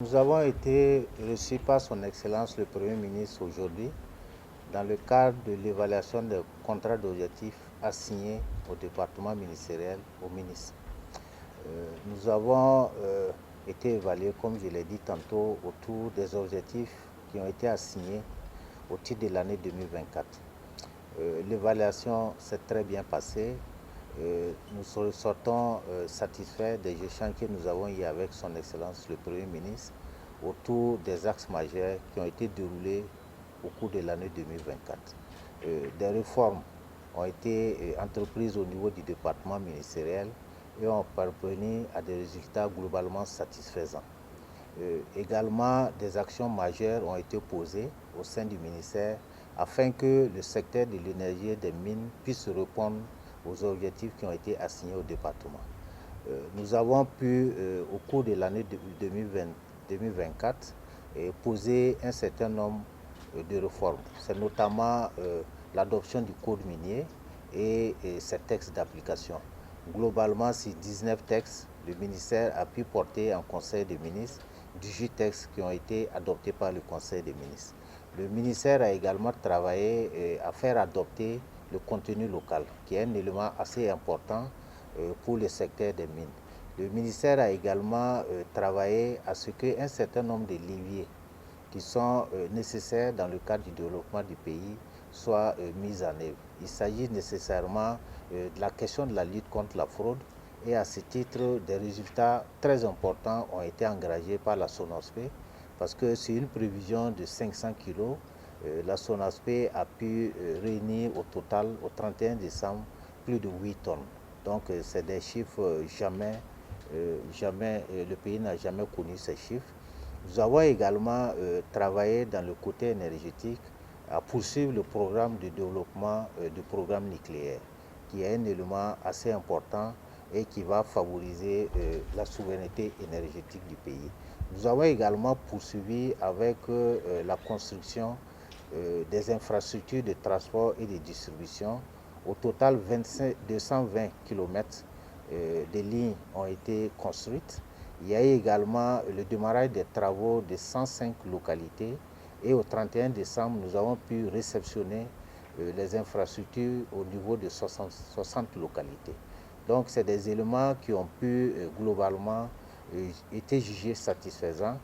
Nous avons été reçus par son Excellence le Premier ministre aujourd'hui dans le cadre de l'évaluation des contrats d'objectifs assignés au département ministériel, au ministre. Nous avons été évalués, comme je l'ai dit tantôt, autour des objectifs qui ont été assignés au titre de l'année 2024. L'évaluation s'est très bien passée. Nous sortons satisfaits des échanges que nous avons eus avec son Excellence le Premier ministre autour des axes majeurs qui ont été déroulés au cours de l'année 2024. Des réformes ont été entreprises au niveau du département ministériel et ont parvenu à des résultats globalement satisfaisants. Également, des actions majeures ont été posées au sein du ministère afin que le secteur de l'énergie et des mines puisse répondre aux objectifs qui ont été assignés au département. Nous avons pu, au cours de l'année 2024, poser un certain nombre de réformes. C'est notamment l'adoption du code minier et ses textes d'application. Globalement, ces 19 textes, le ministère a pu porter en Conseil des ministres 18 textes qui ont été adoptés par le Conseil des ministres. Le ministère a également travaillé à faire adopter le contenu local, qui est un élément assez important pour le secteur des mines. Le ministère a également travaillé à ce qu'un certain nombre de leviers qui sont nécessaires dans le cadre du développement du pays soient mis en œuvre. Il s'agit nécessairement de la question de la lutte contre la fraude, et à ce titre, des résultats très importants ont été engagés par la SONASP, parce que c'est une prévision de 500 kg. La SONASP a pu réunir au total, au 31 décembre, plus de 8 tonnes. Donc c'est des chiffres le pays n'a jamais connu ces chiffres. Nous avons également travaillé dans le côté énergétique à poursuivre le programme de développement du programme nucléaire, qui est un élément assez important et qui va favoriser la souveraineté énergétique du pays. Nous avons également poursuivi avec la construction des infrastructures de transport et de distribution. Au total, 220 km de lignes ont été construites. Il y a eu également le démarrage des travaux de 105 localités, et au 31 décembre, nous avons pu réceptionner les infrastructures au niveau de 60 localités. Donc, c'est des éléments qui ont pu globalement été jugés satisfaisants,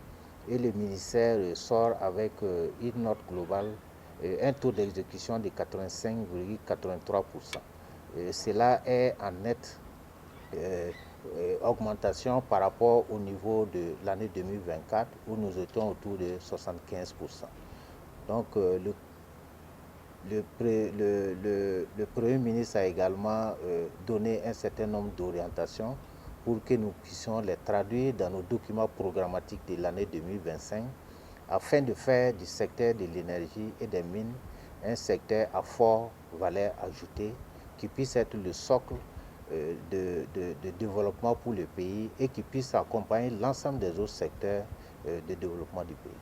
et le ministère sort avec une note globale, un taux d'exécution de 85,83%. Cela est en nette augmentation par rapport au niveau de l'année 2024 où nous étions autour de 75%. Donc le Premier ministre a également donné un certain nombre d'orientations pour que nous puissions les traduire dans nos documents programmatiques de l'année 2025 afin de faire du secteur de l'énergie et des mines un secteur à forte valeur ajoutée qui puisse être le socle de développement pour le pays et qui puisse accompagner l'ensemble des autres secteurs de développement du pays.